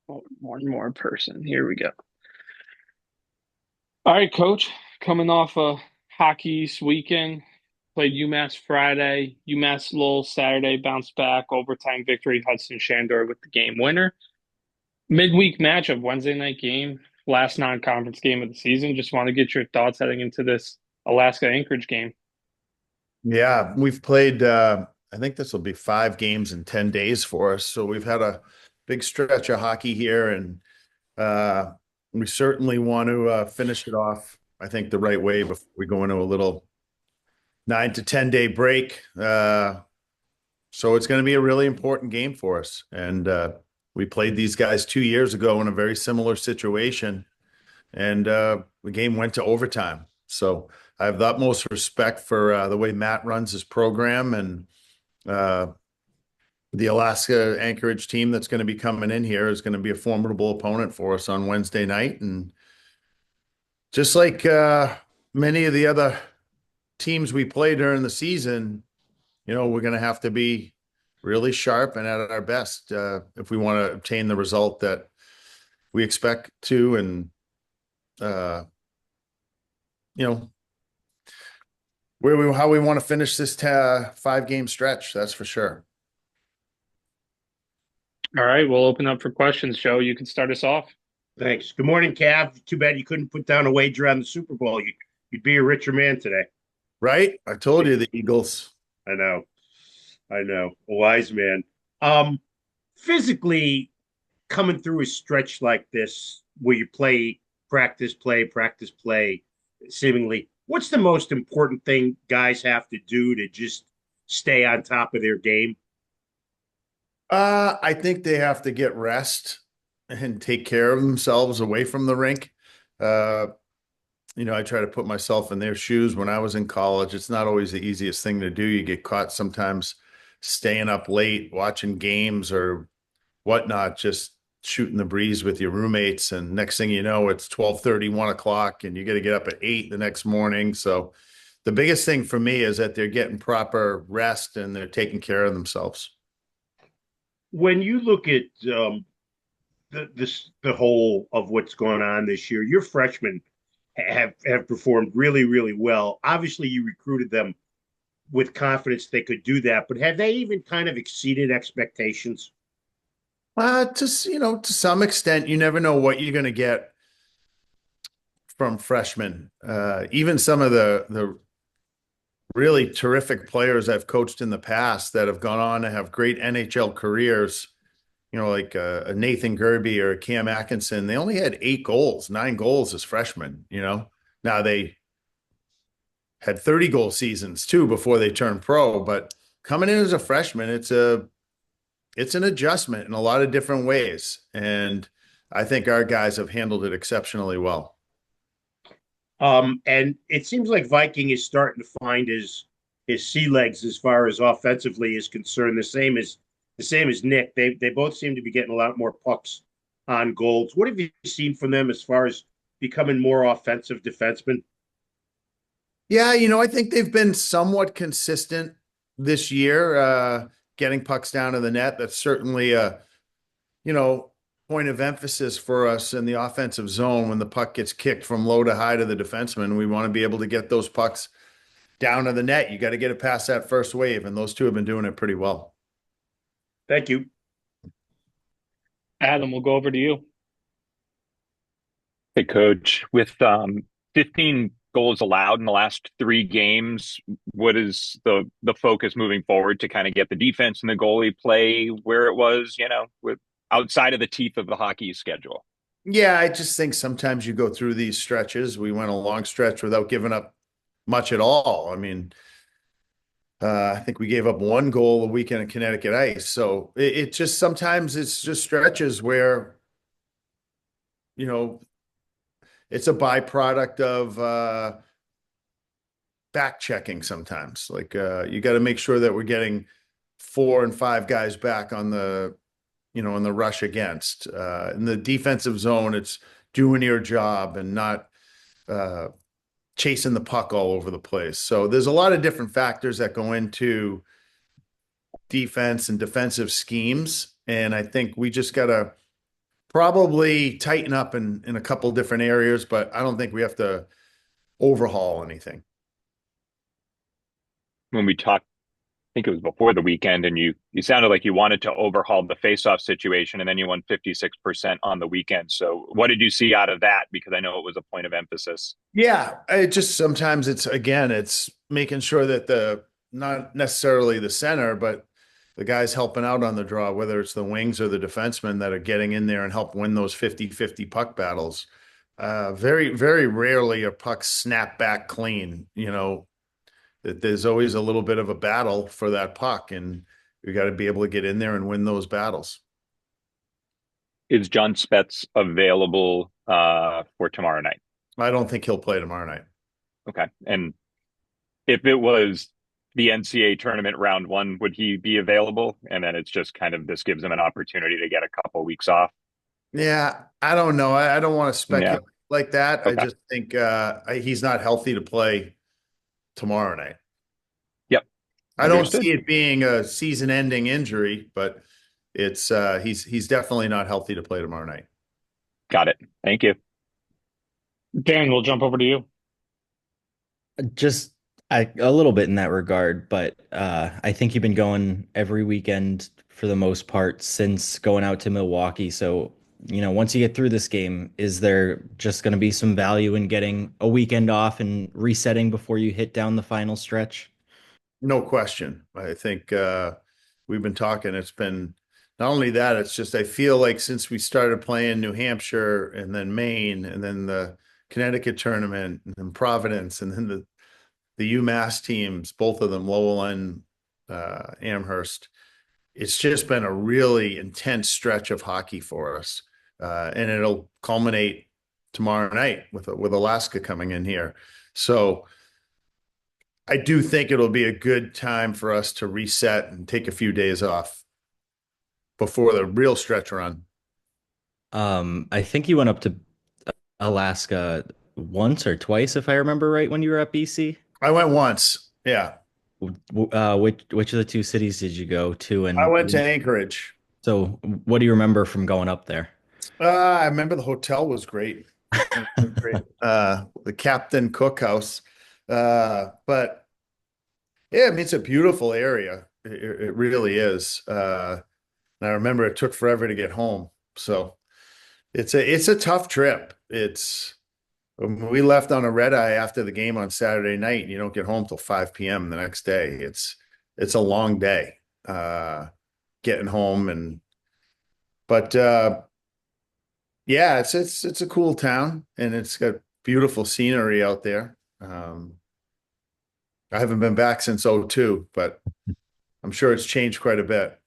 Oh, one more person. Here we go. All right, Coach. Coming off a hockey East weekend, played UMass Friday, UMass Lowell Saturday, bounced back, overtime victory, Hudson Shandor with the game winner. Midweek matchup, Wednesday night game, last non-conference game of the season. Just want to get your thoughts heading into this Alaska Anchorage game. Yeah, we've played, I think this will be 5 games in 10 days for us. So we've had a big stretch of hockey here, and uh, we certainly want to finish it off, I think, the right way before we go into a little 9 to 10 day break. So it's going to be a really important game for us. And we played these guys 2 years ago in a very similar situation, and the game went to overtime. So I have the utmost respect for the way Matt runs his program and uh, the Alaska Anchorage team that's going to be coming in here is going to be a formidable opponent for us on Wednesday night. And just like many of the other teams we play during the season, we're going to have to be really sharp and at our best if we want to obtain the result that we expect to. And, uh, you know, how we want to finish this 5 game stretch, that's for sure. All right, we'll open up for questions. Joe, you can start us off. Thanks. Good morning, Cav. Too bad you couldn't put down a wager on the Super Bowl. You'd be a richer man today. Right? I told you the Eagles. I know. I know. A wise man. Um, Physically coming through a stretch like this where you practice, play, seemingly, what's the most important thing guys have to do to just stay on top of their game? I think they have to get rest and take care of themselves away from the rink. Uh, I try to put myself in their shoes when I was in college. It's not always the easiest thing to do. You get caught sometimes staying up late, watching games or whatnot, just shooting the breeze with your roommates. And next thing you know, it's 12:30, 1 o'clock, and you got to get up at 8 the next morning. So the biggest thing for me is that they're getting proper rest and they're taking care of themselves. When you look at the whole of what's going on this year, your freshmen have performed really well. Obviously, you recruited them with confidence they could do that, but have they even kind of exceeded expectations? To some extent, you never know what you're going to get from freshmen. Even some of the really terrific players I've coached in the past that have gone on to have great NHL careers, like a Nathan Gerby or a Cam Atkinson, they only had 8 goals, 9 goals as freshmen. Now they had 30-goal seasons too before they turned pro, but coming in as a freshman, it's an adjustment in a lot of different ways. And I think our guys have handled it exceptionally well. And it seems like Viking is starting to find his sea legs as far as offensively is concerned. The same as Nick. They both seem to be getting a lot more pucks on goals. What have you seen from them as far as becoming more offensive defensemen? Yeah, I think they've been somewhat consistent this year, getting pucks down to the net. That's certainly a, you know, point of emphasis for us in the offensive zone when the puck gets kicked from low to high to the defenseman. We want to be able to get those pucks down to the net. You got to get it past that first wave, and those two have been doing it pretty well. Thank you. Adam, we'll go over to you. Hey, Coach, with 15 goals allowed in the last 3 games, what is the focus moving forward to kind of get the defense and the goalie play where it was, with outside of the teeth of the hockey schedule? Yeah, I just think sometimes you go through these stretches. We went a long stretch without giving up much at all. I mean, I think we gave up 1 goal a weekend at Connecticut Ice. So it just sometimes it's just stretches where, you know, it's a byproduct of back checking sometimes. Like you got to make sure that we're getting 4 and 5 guys back on the, in the rush against. In the defensive zone, it's doing your job and not uh, chasing the puck all over the place. So there's a lot of different factors that go into defense and defensive schemes. And I think we just got to Probably tighten up in a couple different areas, but I don't think we have to overhaul anything. When we talked, I think it was before the weekend, and you sounded like you wanted to overhaul the face-off situation, and then you won 56% on the weekend. So what did you see out of that? Because I know it was a point of emphasis. Yeah, it just sometimes it's again, it's making sure that the not necessarily the center, but the guys helping out on the draw, whether it's the wings or the defensemen that are getting in there and help win those 50-50 puck battles. Very, very rarely a puck snap back clean. That there's always a little bit of a battle for that puck, and we got to be able to get in there and win those battles. Is John Spets available for tomorrow night? I don't think he'll play tomorrow night. Okay. And if it was the NCAA tournament round one, would he be available? And then it's just kind of this gives him an opportunity to get a couple weeks off. Yeah, I don't know. I don't want to Yeah. speculate like that. I Okay. just think he's not healthy to play tomorrow night. Yep. I don't Understood. see it being a season-ending injury, but it's he's definitely not healthy to play tomorrow night. Got it. Thank you. Dan, we'll jump over to you. Just a little bit in that regard, but I think you've been going every weekend for the most part since going out to Milwaukee. So, once you get through this game, is there just going to be some value in getting a weekend off and resetting before you hit down the final stretch? No question. I think we've been talking. It's been not only that, it's just I feel like since we started playing New Hampshire and then Maine and then the Connecticut tournament and then Providence and then the UMass teams, both of them, Lowell and Amherst. It's just been a really intense stretch of hockey for us, and it'll culminate tomorrow night with Alaska coming in here. So I do think it'll be a good time for us to reset and take a few days off before the real stretch run. I think you went up to Alaska once or twice, if I remember right, when you were at BC. I went once. Yeah. Which of the two cities did you go to? I And went to Anchorage. so, what do you remember from going up there? I remember the hotel was great. It was great. The Captain Cookhouse. But yeah, I mean, it's a beautiful area. It really is. And I remember it took forever to get home. So it's a tough trip. It's we left on a red eye after the game on Saturday night, and you don't get home till 5 p.m. the next day. It's a long day getting home and but yeah, it's a cool town and it's got beautiful scenery out there. I haven't been back since '02, but I'm sure it's changed quite a bit.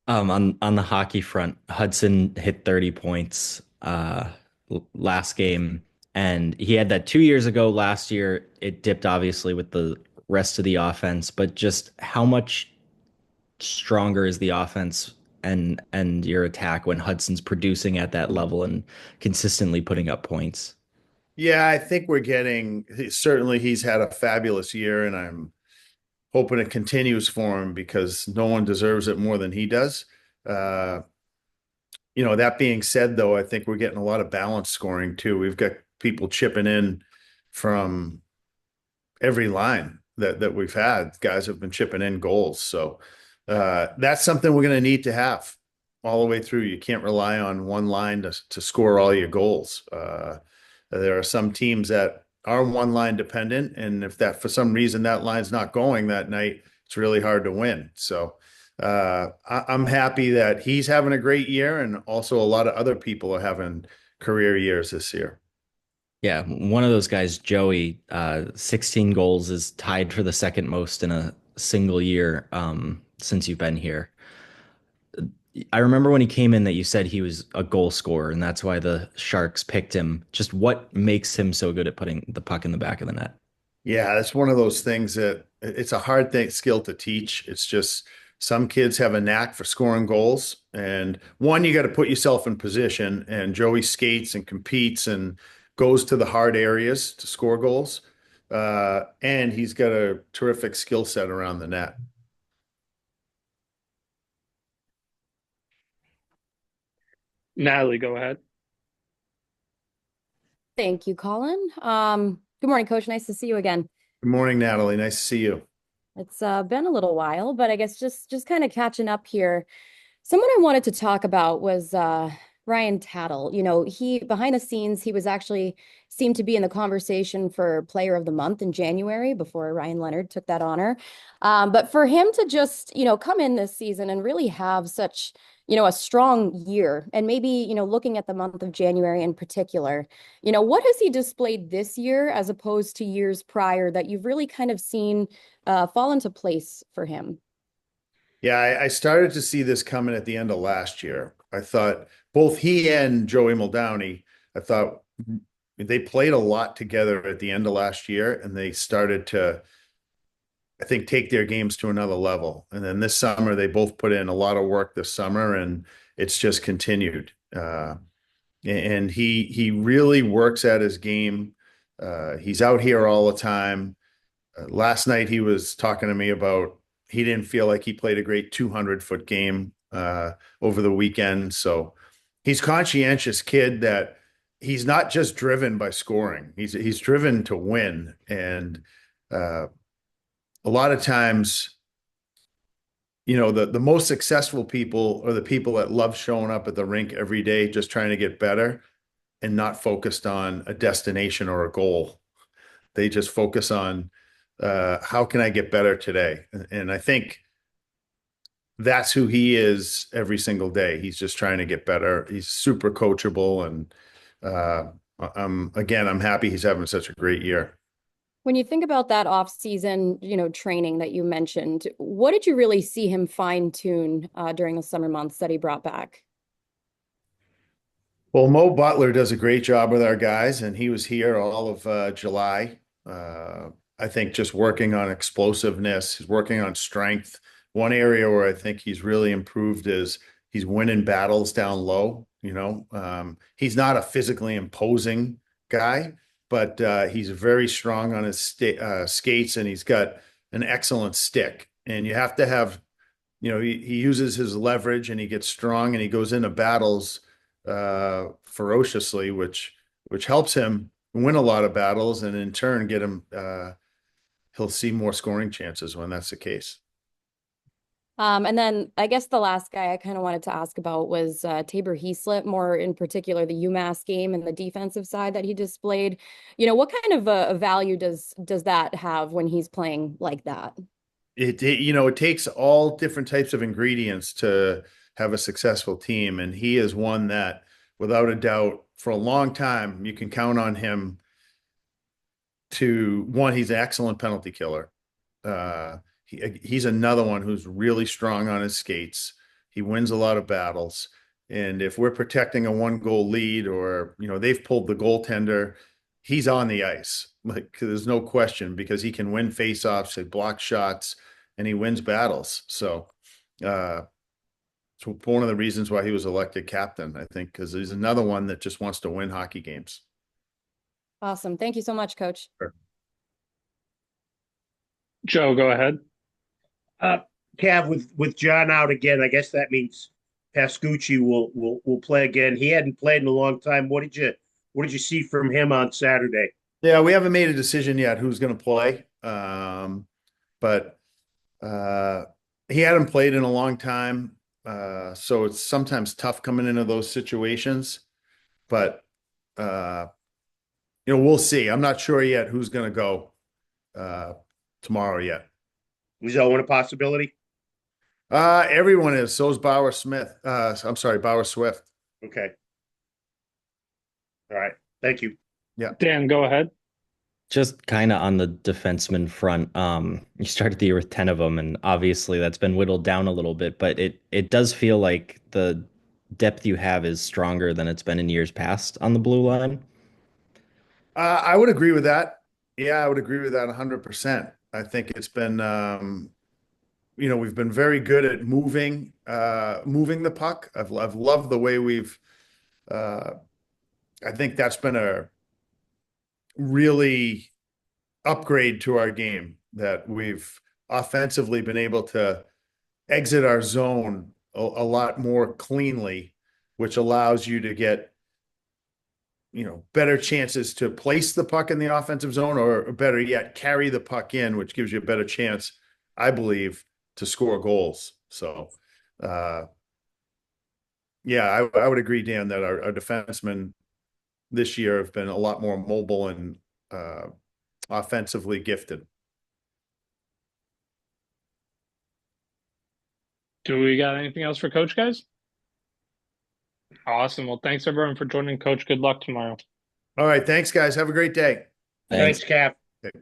On the hockey front, Hudson hit 30 points last game, and he had that 2 years ago. Last year, it dipped obviously with the rest of the offense, but just how much stronger is the offense and your attack when Hudson's producing at that level and consistently putting up points? Yeah, I think we're getting certainly he's had a fabulous year, and I'm hoping it continues for him because no one deserves it more than he does. Uh, that being said, though, I think we're getting a lot of balance scoring too. We've got people chipping in from every line that we've had. Guys have been chipping in goals. So that's something we're going to need to have all the way through. You can't rely on one line to score all your goals. There are some teams that are one line dependent, and if that for some reason that line's not going that night, it's really hard to win. So I'm happy that he's having a great year, and also a lot of other people are having career years this year. Yeah, one of those guys, Joey, 16 goals is tied for the second most in a single year since you've been here. I remember when he came in that you said he was a goal scorer, and that's why the Sharks picked him. Just what makes him so good at putting the puck in the back of the net? Yeah, that's one of those things that it's a hard thing skill to teach. It's just some kids have a knack for scoring goals. And one, you got to put yourself in position. And Joey skates and competes and goes to the hard areas to score goals. And he's got a terrific skill set around the net. Natalie, go ahead. Thank you, Colin. Good morning, Coach. Nice to see you again. Good morning, Natalie. Nice to see you. It's been a little while, but I guess just kind of catching up here. Someone I wanted to talk about was Ryan Tattle. You know, he behind the scenes, he was actually seemed to be in the conversation for Player of the Month in January before Ryan Leonard took that honor. But for him to just, come in this season and really have such, a strong year, and maybe, looking at the month of January in particular, what has he displayed this year as opposed to years prior that you've really kind of seen fall into place for him? Yeah, I started to see this coming at the end of last year. I thought both he and Joey Muldowney, I thought they played a lot together at the end of last year, and they started to, I think, take their games to another level. And then this summer, they both put in a lot of work this summer, and it's just continued. And he really works at his game. He's out here all the time. Last night he was talking to me about he didn't feel like he played a great 200-foot game over the weekend. So he's conscientious kid that he's not just driven by scoring. He's driven to win. And a lot of times, the most successful people are the people that love showing up at the rink every day, just trying to get better and not focused on a destination or a goal. They just focus on how can I get better today? And I think that's who he is every single day. He's just trying to get better. He's super coachable. And I'm happy he's having such a great year. When you think about that off-season, training that you mentioned, what did you really see him fine-tune during the summer months that he brought back? Well, Mo Butler does a great job with our guys, and he was here all of July. I think just working on explosiveness, he's working on strength. One area where I think he's really improved is he's winning battles down low. He's not a physically imposing guy, but he's very strong on his skates, and he's got an excellent stick. And you have to have, he uses his leverage, and he gets strong, and he goes into battles ferociously, which helps him win a lot of battles, and in turn get him he'll see more scoring chances when that's the case. And then I guess the last guy I kind of wanted to ask about was Tabor Heaslip, more in particular the UMass game and the defensive side that he displayed. What kind of a value does that have when he's playing like that? It takes all different types of ingredients to have a successful team, and he is one that, without a doubt, for a long time, you can count on him to one. He's an excellent penalty killer. He's another one who's really strong on his skates. He wins a lot of battles. And if we're protecting a 1-goal lead, or, they've pulled the goaltender, he's on the ice. Like, there's no question, because he can win faceoffs, he blocks shots, and he wins battles. So, it's one of the reasons why he was elected captain, I think, because he's another one that just wants to win hockey games. Awesome. Thank you so much, Coach. Sure. Joe, go ahead. Cav, with John out again, I guess that means Pascucci will play again. He hadn't played in a long time. What did you see from him on Saturday? Yeah, we haven't made a decision yet who's going to play, but he hadn't played in a long time, so it's sometimes tough coming into those situations. But we'll see. I'm not sure yet who's going to go tomorrow yet. Is Owen a possibility? Everyone is. So is Bauer Smith. I'm sorry, Bauer Swift. Okay. All right. Thank you. Yeah. Dan, go ahead. Just kind of on the defenseman front, you started the year with 10 of them, and obviously that's been whittled down a little bit, but it does feel like the depth you have is stronger than it's been in years past on the blue line. I would agree with that. Yeah, I would agree with that 100%. I think it's been, we've been very good at moving the puck. I've loved the way I think that's been a really upgrade to our game, that we've offensively been able to exit our zone a lot more cleanly which allows you to get, better chances to place the puck in the offensive zone, or better yet, carry the puck in, which gives you a better chance, I believe, to score goals. So, yeah, I would agree, Dan, that our defensemen this year have been a lot more mobile and offensively gifted. Do we got anything else for Coach, guys? Awesome. Well, thanks everyone for joining, Coach. Good luck tomorrow. All right. Thanks, guys. Have a great day. Thanks, Cap. Okay.